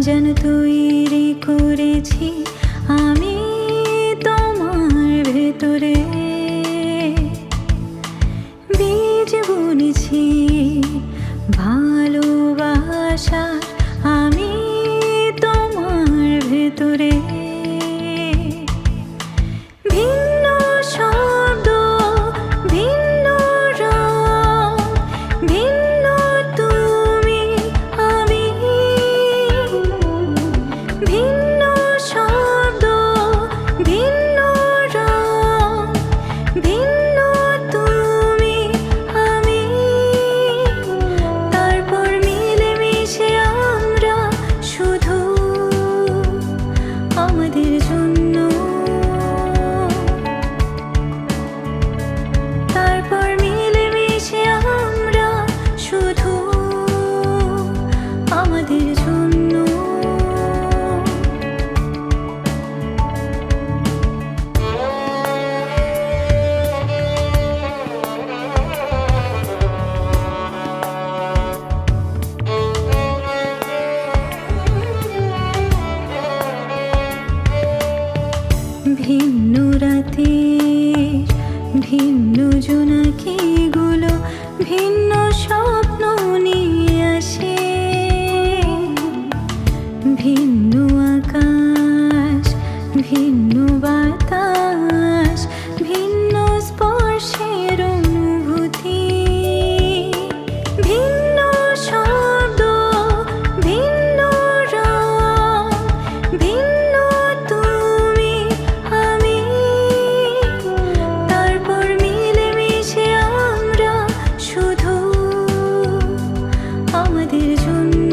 যেন তৈরি করেছি আমি তোমার ভেতরে। বীজ বুনেছি ভালোবাসার আমি তোমার ভেতরে। ভিন্ন শব্দ, ভিন্ন রং, ভিন্ন তুমি আমি। ভিন্ন শব্দ, ভিন্ন রং, ভিন্ন তুমি আমি। তারপর মিলেমিশে আমরা শুধু আমাদের জন্য। তারপর মিলেমিশে আমরা শুধু আমাদের জন্য। ভিন্ন রাতের ভিন্ন জোনাকিগুলো ভিন্ন স্বপ্ন নিয়ে আসে। ভিন্ন আকাশ, ভিন্ন বাতাস, ভিন্ন স্পর্শের অনুভূতি। ভিন্ন শব্দ, ভিন্ন রং, ভিন্ন তুমি আমি। তারপর মিলেমিশে আমরা শুধু আমাদের জন্য।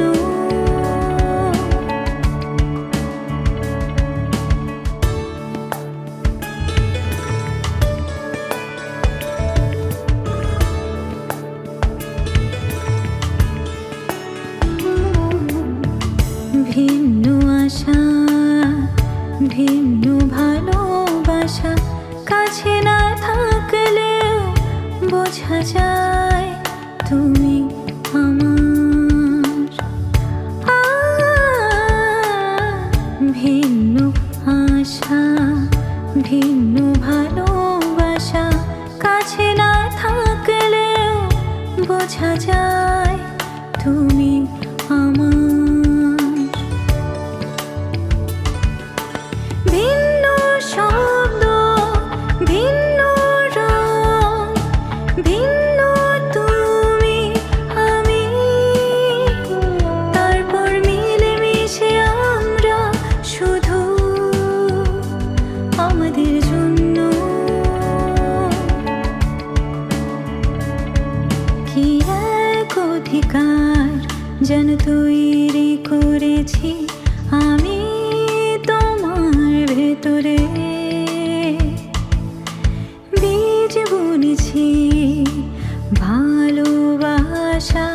ভিন্ন আশা, ভিন্ন ভালোবাসা, কাছে না থাকলেও বোঝা যায় তুমি আমার। ভিন্ন আশা, ভিন্ন ভালোবাসা, কাছে না থাকলেও বোঝা যায় তুমি আমার। ভিন্ন শব্দ, ভিন্ন রং, ভিন্ন তুমি আমি। তারপর মিলেমিশে আমরা শুধু আমাদের জন্য। কি এক অধিকার যেন তৈরি করেছি আমি তোমার ভেতরে। বীজ বুনেছি ভালোবাসা